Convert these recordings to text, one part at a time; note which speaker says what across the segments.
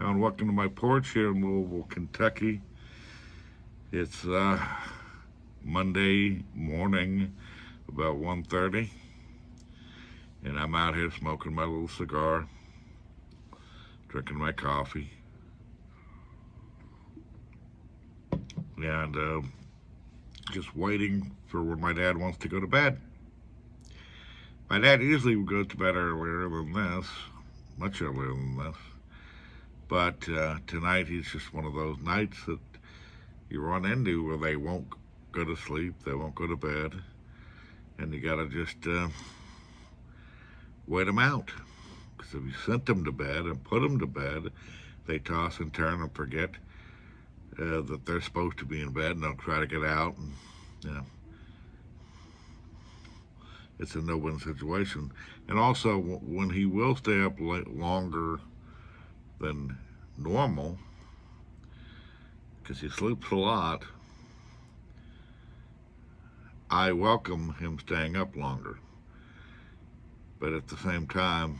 Speaker 1: And welcome to my porch here in Louisville, Kentucky. It's Monday morning, about 1:30, and I'm out here smoking my little cigar, drinking my coffee, and just waiting for when my dad wants to go to bed. My dad usually goes to bed earlier than this, much earlier than this, but tonight he's just one of those nights that you run into where they won't go to sleep, they won't go to bed, and you gotta just wait them out. Because if you sent them to bed and put them to bed, they toss and turn and forget that they're supposed to be in bed, and they'll try to get out. And, you know, it's a no-win situation. And also, when he will stay up longer than normal, because he sleeps a lot, I welcome him staying up longer. But at the same time,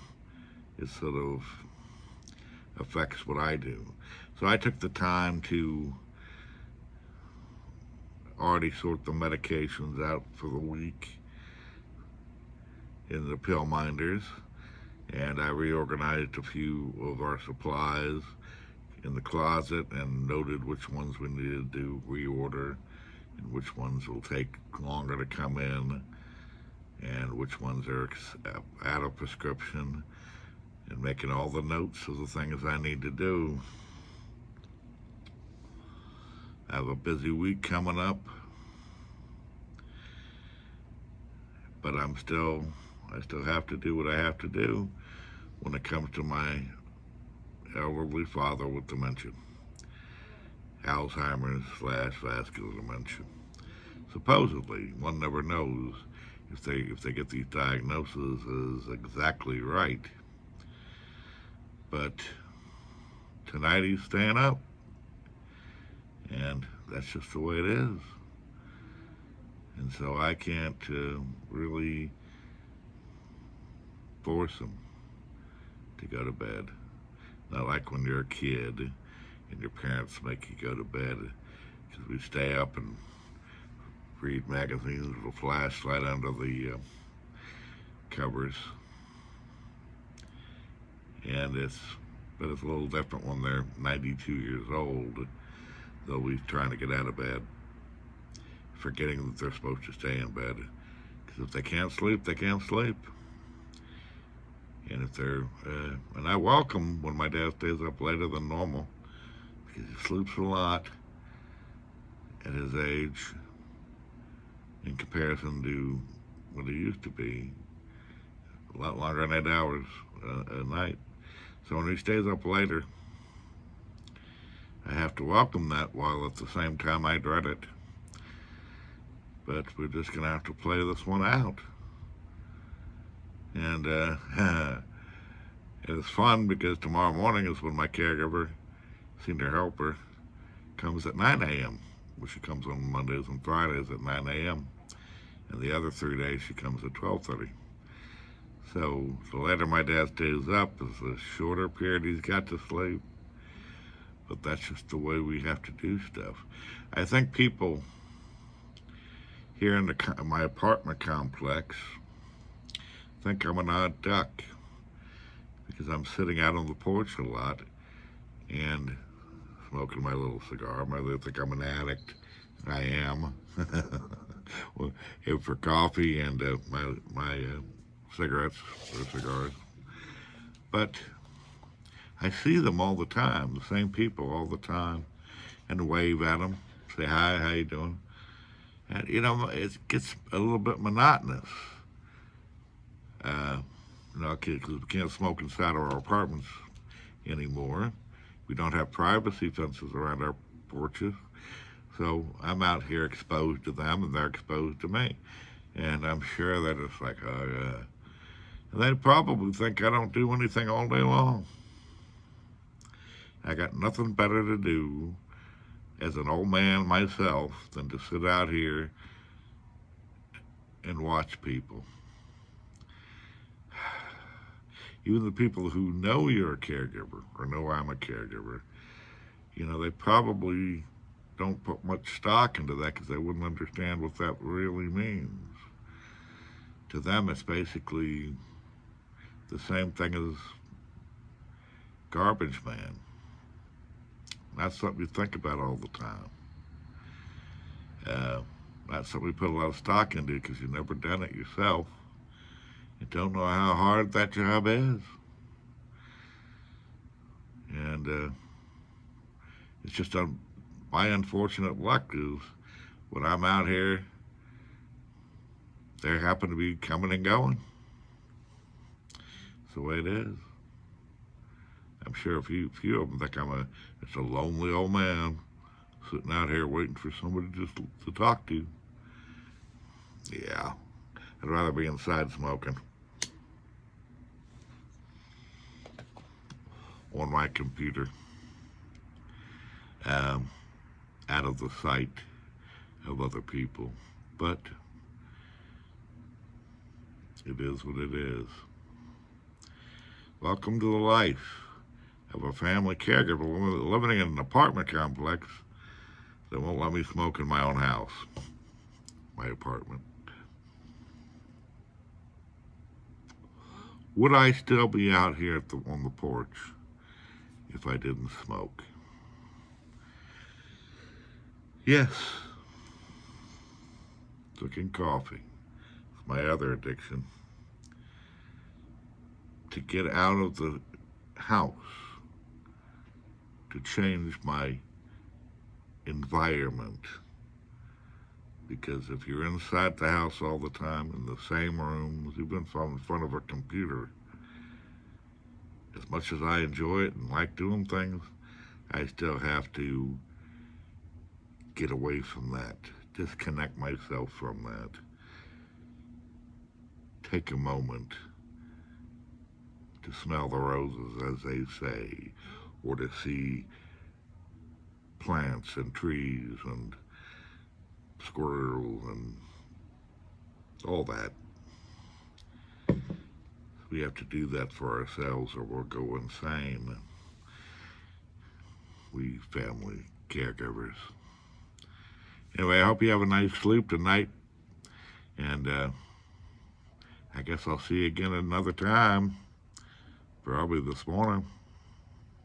Speaker 1: it sort of affects what I do. So I took the time to already sort the medications out for the week in the pill minders, and I reorganized a few of our supplies in the closet and noted which ones we needed to reorder and which ones will take longer to come in and which ones are out of prescription, and making all the notes of the things I need to do. I have a busy week coming up, but I still have to do what I have to do when it comes to my elderly father with dementia, Alzheimer's / vascular dementia. Supposedly, one never knows if they get these diagnoses is exactly right. But tonight he's staying up, and that's just the way it is. And so I can't really force him to go to bed. Not like when you're a kid and your parents make you go to bed, because we stay up and read magazines with a flashlight under the covers. But it's a little different when they're 92 years old. They'll be trying to get out of bed, forgetting that they're supposed to stay in bed. Because if they can't sleep, they can't sleep. And if and I welcome when my dad stays up later than normal, because he sleeps a lot at his age in comparison to what he used to be, a lot longer than 8 hours a night. So when he stays up later, I have to welcome that, while at the same time I dread it. But we're just going to have to play this one out. And it's fun because tomorrow morning is when my caregiver, senior helper, comes at 9 a.m., which she comes on Mondays and Fridays at 9 a.m. And the other 3 days she comes at 12:30. So the later my dad stays up, is the shorter period he's got to sleep. But that's just the way we have to do stuff. I think people here in my apartment complex think I'm an odd duck, because I'm sitting out on the porch a lot and smoking my little cigar. They think I'm an addict. I am. Well, for coffee and my cigarettes or cigars. But I see them all the time, the same people all the time, and wave at them, say hi, how you doing? And it gets a little bit monotonous. Because we can't smoke inside our apartments anymore. We don't have privacy fences around our porches. So I'm out here exposed to them, and they're exposed to me. And I'm sure that it's like, oh, yeah. And they probably think I don't do anything all day long. I got nothing better to do as an old man myself than to sit out here and watch people. even the people who know you're a caregiver or know I'm a caregiver, they probably don't put much stock into that because they wouldn't understand what that really means. To them, it's basically the same thing as garbage man. That's something you think about all the time. Uh, that's something we put a lot of stock into because you've never done it yourself. You don't know how hard that job is. And it's just my unfortunate luck is when I'm out here, they happen to be coming and going. It's the way it is. I'm sure a few of them think it's a lonely old man sitting out here waiting for somebody just to talk to. Yeah, I'd rather be inside smoking on my computer, out of the sight of other people. But it is what it is. Welcome to the life of a family caregiver living in an apartment complex that won't let me smoke in my own house, my apartment. Would I still be out here on the porch if I didn't smoke? Yes. Drinking coffee. It's my other addiction. To get out of the house, to change my environment. Because if you're inside the house all the time, in the same room, even in front of a computer, as much as I enjoy it and like doing things, I still have to get away from that, disconnect myself from that. Take a moment to smell the roses, as they say, or to see plants and trees and squirrels and all that. We have to do that for ourselves or we'll go insane. We family caregivers. Anyway, I hope you have a nice sleep tonight. And I guess I'll see you again another time. Probably this morning.